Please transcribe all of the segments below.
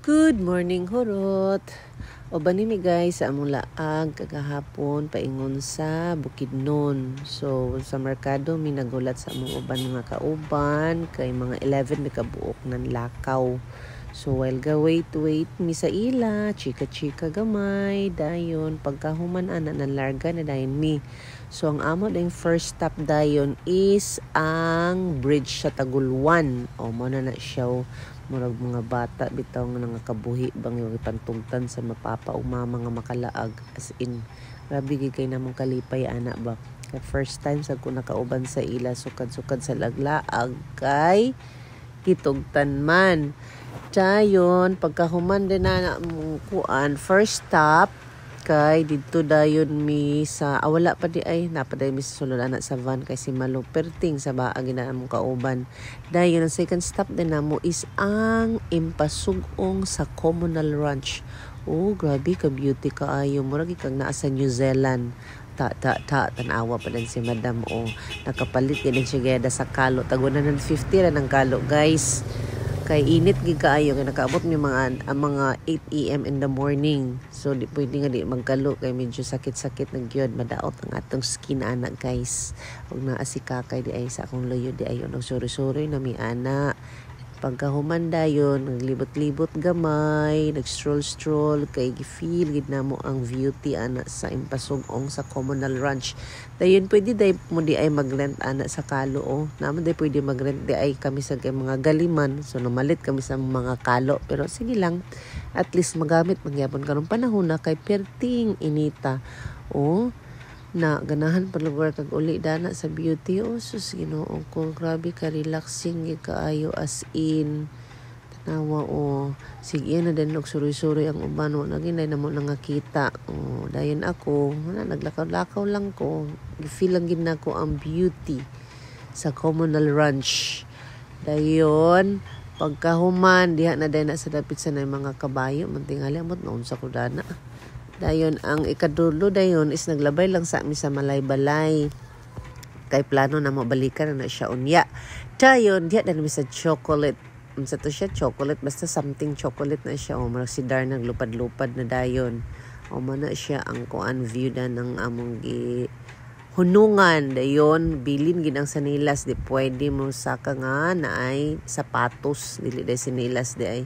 Good morning, Horot. O ba ni guys sa among laag kagahapon paingon sa Bukidnon. So sa merkado mi nagulat sa among uban mga kauban kay mga 11 mi kabuok nan lakaw. So while wait mi sa ila, chika gamay, dayon pagkahuman ana nan larga na dayon mi. So ang amo dayong first stop dayon is ang bridge sa Tagulwan. O mo na siya murag mga bata bitaw nga nangakabuhi bang yung ipantungtan sa mapapa mga makalaag, as in grabe kay namong kalipay ana ba kay first time sa ko nakauban sa ila sukad sa laglaag kay kitugtan man dayon pagkahuman din na kuan first stop kay dito dayon mi sa wala pa di ay napaday mi sa sulod anak sa van kay si Malo perting sa baag na among kauban. Dayon ang second stop din namo is ang Impasugong sa Communal Ranch. Oh, grabe ka beauty kaayo, murag kag naa sa New Zealand. Tanawa pa din si Madam nakapalit din siya gada sa kalo tagunan ng 50 ra ng kalo guys. Kay init gid kaayo kay nakaabot mi mga 8 AM in the morning. So di pwede nga di magkalo kay medyo sakit na gyud madaot ang atong skin ana guys. Ug naa si kakay di ay sa akong loyo di ayo nagsuri-suri na mi ana. Pagkahuman dayon naglibot-libot gamay, nag-stroll kay gi-feel gid namo ang beauty ana sa Impasugong sa Communal Ranch. Dayon pwede day mo di ay mag-rent ana sa kalo naman day pwede mag-rent di ay kami sa mga galiman. So namalit kami sa mga kalo pero sige lang at least magamit magyapon karong panahon na kay perting inita. Na ganahan pa lugar kag uli dana sa beauty sus Ginoo ko grabe ka relaxing kaayo as in tanawa sige na din og suroy-suroy ang uban na ginay namo nangakita dayon ako naglakaw-lakaw lang ko feel lang gid nako ang beauty sa Communal Ranch. Dayon pagkahuman diha na din sa dapit sa mga kabayo mantingali amot naunsa ko dana. Dayon ang ikadulo dayon is naglabay lang sa amin sa Malay-Balay. Kay plano na mabalikan na siya unya. Dayon diha na sa chocolate. Unsa to siya chocolate basta something chocolate na siya marag si Dar naglupad-lupad na dayon. Man na siya ang kuan view da ng among hunungan dayon bilin gid ang sanilas di pwede mo saka nga naay sapatos dili day sinilas di ay.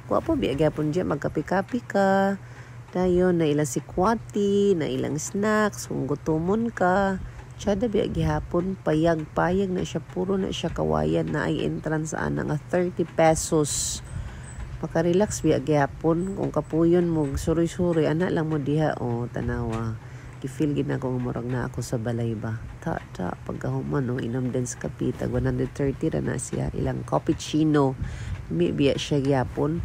Kuha po biya gyapon diya magkapi-kapi ka. Dayon na ilang sikwati, na ilang snacks, kung gutomon ka. Tsada biya gihapon, payag na siya, puro na siya kawayan na ay entrance nga 30 pesos. Makarelax biya gihapon, kung kapuyon mo, suroy-suroy, anak lang mo diha, tanawa. Gifeel gid na kung murag na ako sa balay ba. Pagkahuman, inom din sa kapita, 130 na siya, ilang cappuccino, may biya siya gihapon.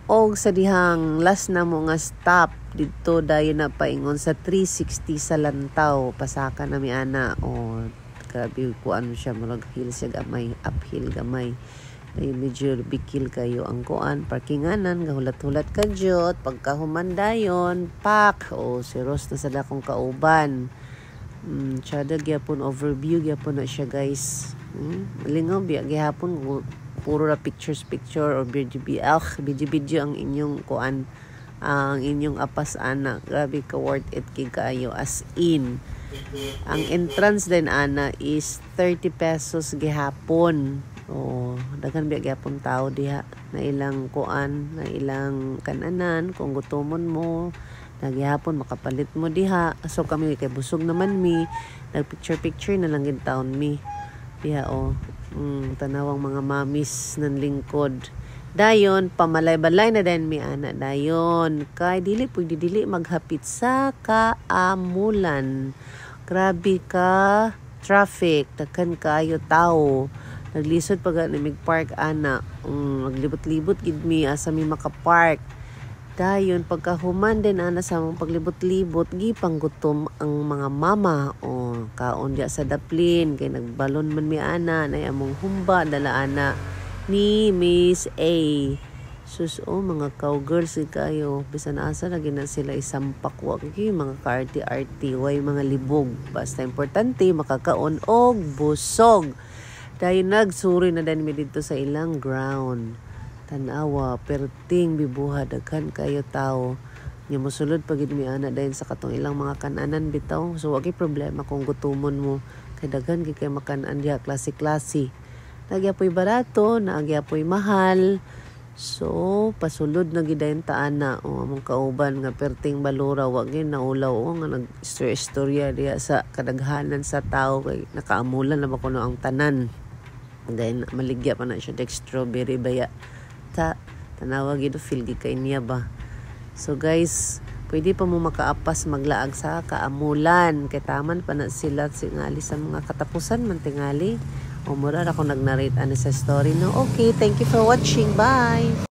Og sa dihang last na mo nga stop dito dayon na paingon sa 360 sa Lantaw pasaka na mi ana grabe ko siya murag hill siya gamay uphill gamay dayon medyo bikil kayo ang kuan parkinganan gahulat-hulat ka jud pagkahuman dayon pak si Ross na sa dakong kauban tsada gyapon overview gyapon na siya guys lingaw biya gihapon puro na picture or video ang inyong kuan ang inyong apas ana grabe ka worth it kay kaayo as in ang entrance din ana is 30 pesos gihapon daghan biya gihapon tao diha na ilang kuan na ilang kananan kung gutomon mo nagyapon makapalit mo diha so kami kay busog naman mi nag picture na lang gid taon mi diha tanawang mga mamis ng lingkod. Dayon pamalay-balay na din mi ana dayon kay dili maghapit sa kaamulan. Grabe ka traffic daghan kayo tao. Naglisod pag ni park ana maglibot-libot gid mi asa mi makapark. Dayon pagkahuman din ana sa mong paglibot-libot gipanggutom ang mga mama kaon diya sa daplin kay nagbalon man mi ana na among humba dala ana ni Miss A. Sus mga cowgirls kayo bisan asa lagi na sila isampak wag mga kaarti-arti way mga libog basta importante makakaon og busog. Dayon nagsuri na din mi dito sa ilang ground. Tanawa, perting bibuha, daghan kayo tao. Nya mosulod pagid mi ana dayon sa katong ilang mga kananan bitaw. So wagi problema kung gutumon mo. Kay daghan gid kay makanan diha klase-klase. Nagyapoy barato, nagyapoy mahal. So pasulod na gid dayon ta ana o among kauban nga perting balura wagi naulaw o nga nag-istorya diha sa kadaghanan sa tao kay nakaamulan na ba kuno ang tanan. Then maligya pa na siya strawberry baya. Tanawa gid feel gid kay niya ba. So guys, pwede pa mo makaapas maglaag sa kaamulan kay taman pa na sila singali sa mga katapusan man tingali. O mura ako nag-narrate ani sa story no. Okay, thank you for watching. Bye.